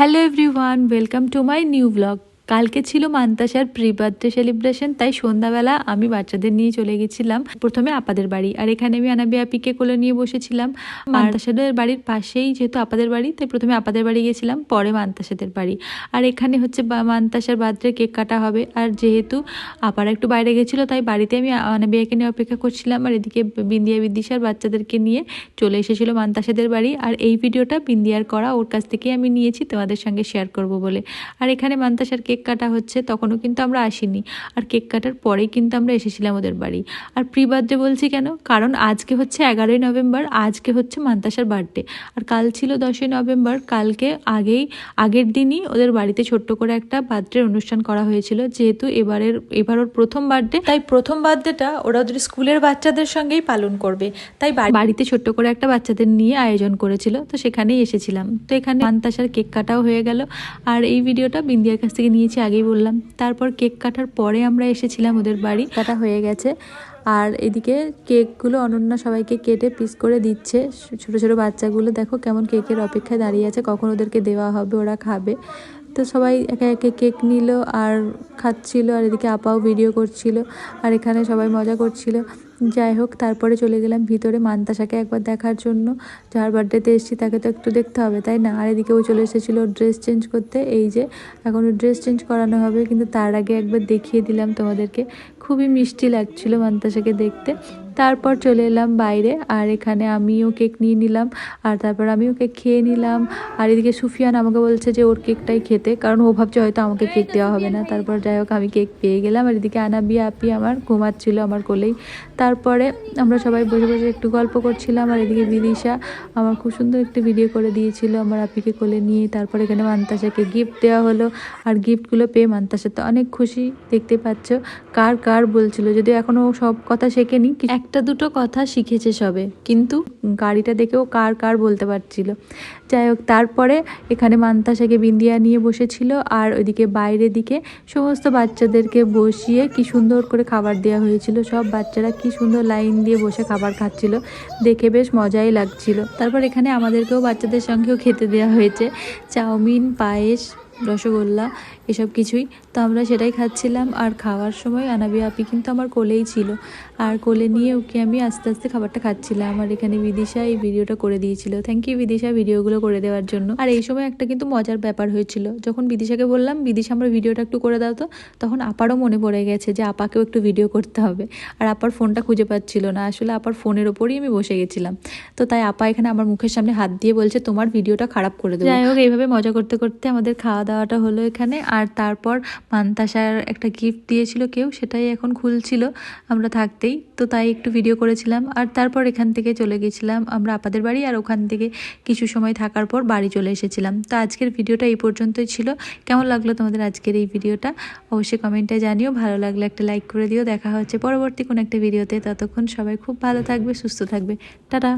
Hello everyone, welcome to my new blog. কালকে ছিল মান্তাসার pre birthday celebration, তাই সন্ধ্যাবেলা আমি বাচ্চাদের নিয়ে চলে গেছিলাম প্রথমে আপাদের বাড়ি। আর এখানে আমি আনাবি আপিকে কোলে নিয়ে বসেছিলাম। মান্তাসাদের বাড়ির পাশেই যেহেতু আপাদের বাড়ি, তাই প্রথমে আপাদের বাড়ি গেছিলাম, পরে মান্তাসাদের বাড়ি। আর এখানে হচ্ছে মান্তাসার বার্থডে কেক কাটা হবে। আর যেহেতু আপারা একটু বাইরে গেছিলো, তাই বাড়িতে আমি আনাবিয়াকে নিয়ে অপেক্ষা করছিলাম। আর এদিকে বিন্দিয়া বিদিশার বাচ্চাদেরকে নিয়ে চলে এসেছিলো মান্তাসাদের বাড়ি। আর এই ভিডিওটা বিন্দিয়ার করা, ওর কাছ থেকে আমি নিয়েছি তোমাদের সঙ্গে শেয়ার করব বলে। আর এখানে মান্তাসার কেক কাটা হচ্ছে, তখনও কিন্তু আমরা আসিনি। আর কেক কাটার পরেই কিন্তু আমরা এসেছিলাম ওদের বাড়ি। আর প্রি বার্থডে বলছি কেন, কারণ আজকে হচ্ছে 11ই নভেম্বর, আজকে হচ্ছে মান্তাসার বার্থডে। আর কাল ছিল 10ই নভেম্বর। কালকে আগের দিনই ওদের বাড়িতে ছোট্ট করে একটা বার্থডে অনুষ্ঠান করা হয়েছিল। যেহেতু এবার ওর প্রথম বার্থডে, তাই প্রথম বার্থডেটা ওরা ওদের স্কুলের বাচ্চাদের সঙ্গেই পালন করবে। তাই বাড়িতে ছোট্ট করে একটা বাচ্চাদের নিয়ে আয়োজন করেছিল, তো সেখানেই এসেছিলাম। তো এখানে মান্তাসার কেক কাটাও হয়ে গেল। আর এই ভিডিওটা বিন্দিয়ার কাছ থেকে নিয়েছি, আগেই বললাম। তারপর কেক কাটার পরে আমরা এসেছিলাম ওদের বাড়ি। কাটা হয়ে গেছে। আর এদিকে কেকগুলো অনন্যা সবাইকে কেটে পিস করে দিচ্ছে। ছোট ছোট বাচ্চাগুলো দেখো কেমন কেকের অপেক্ষায় দাঁড়িয়ে আছে, কখন ওদেরকে দেওয়া হবে, ওরা খাবে। তো সবাই একে একে কেক নিল আর খাচ্ছিল। আর এদিকে আপাও ভিডিও করছিল, আর এখানে সবাই মজা করছিল। যাই হোক, তারপরে চলে গেলাম ভিতরে মান্তাসাকে একবার দেখার জন্য। যার বার্থডেতে এসেছি তাকে তো একটু দেখতে হবে, তাই না? আর এদিকে ও চলে এসেছিলো ড্রেস চেঞ্জ করতে। এই যে এখন ড্রেস চেঞ্জ করানো হবে, কিন্তু তার আগে একবার দেখিয়ে দিলাম তোমাদেরকে। খুবই মিষ্টি লাগছিল মান্তাসাকে দেখতে। তারপর চলে এলাম বাইরে, আর এখানে আমিও কেক নিয়ে নিলাম। আর তারপর আমিও কেক খেয়ে নিলাম। আর এদিকে সুফিয়ান আমাকে বলছে যে ওর কেকটাই খেতে, কারণ ও ভাবছে হয়তো আমাকে কেক দেওয়া হবে না। তারপর যাই হোক, আমি কেক পেয়ে গেলাম। আর এদিকে আনাবিয়া আপি আমার ঘুমাচ্ছিল আমার কোলেই। তারপরে আমরা সবাই বসে বসে একটু গল্প করছিলাম। আর এদিকে বিদিশা আমার খুব সুন্দর একটি ভিডিও করে দিয়েছিল আমার আপিকে কোলে নিয়ে। তারপর এখানে মান্তাসাকে গিফট দেওয়া হলো। আর গিফটগুলো পেয়ে মান্তাসা তো অনেক খুশি, দেখতে পাচ্ছ। কার বলছিল, যদিও এখনও সব কথা শেখেনি, একটা দুটো কথা শিখেছে সবে, কিন্তু গাড়িটা দেখেও কার বলতে পারছিল। যাই হোক, তারপরে এখানে মান্তাসাকে বিন্দিয়া নিয়ে বসেছিল। আর ওইদিকে বাইরের দিকে সমস্ত বাচ্চাদেরকে বসিয়ে কি সুন্দর করে খাবার দেওয়া হয়েছিল। সব বাচ্চারা কি সুন্দর লাইন দিয়ে বসে খাবার খাচ্ছিল, দেখে বেশ মজাই লাগছিল। তারপর এখানে আমাদেরকেও বাচ্চাদের সঙ্গেও খেতে দেওয়া হয়েছে, চাউমিন, পায়েস, রসগোল্লা, এসব কিছুই। তো আমরা সেটাই খাচ্ছিলাম। আর খাওয়ার সময় আনাবিয়া আপি কিন্তু আমার কোলেই ছিল, আর কোলে নিয়ে ওকে আমি আস্তে আস্তে খাবারটা খাচ্ছিলাম। আর এখানে বিদিশা এই ভিডিওটা করে দিয়েছিল। থ্যাংক ইউ বিদিশা ভিডিওগুলো করে দেওয়ার জন্য। আর এই সময় একটা কিন্তু মজার ব্যাপার হয়েছিল, যখন বিদিশাকে বললাম বিদিশা আমরা ভিডিওটা একটু করে দাও তো, তখন আপারও মনে পড়ে গেছে যে আপাকেও একটু ভিডিও করতে হবে। আর আপার ফোনটা খুঁজে পাচ্ছিল না, আসলে আপার ফোনের ওপরই আমি বসে গেছিলাম। তো তাই আপা এখানে আমার মুখের সামনে হাত দিয়ে বলছে তোমার ভিডিওটা খারাপ করে দেবো। যাই হোক, এইভাবে মজা করতে করতে আমাদের খাওয়া দাওয়াটা হলো এখানে। আর তারপর মান্তাসার একটা গিফট দিয়েছিল কেউ, সেটাই এখন খুলছিল আমরা থাকতেই। তো তাই একটু ভিডিও করেছিলাম। আর তারপর এখান থেকে চলে গেছিলাম আমরা আপাদের বাড়ি। আর ওখান থেকে কিছু সময় থাকার পর বাড়ি চলে এসেছিলাম। তো আজকের ভিডিওটা এই পর্যন্তই ছিল। কেমন লাগলো তোমাদের আজকের এই ভিডিওটা অবশ্যই কমেন্টে জানিও। ভালো লাগলে একটা লাইক করে দিও। দেখা হচ্ছে পরবর্তী কোনো একটা ভিডিওতে। ততক্ষণ সবাই খুব ভালো থাকবে, সুস্থ থাকবে। টাটা।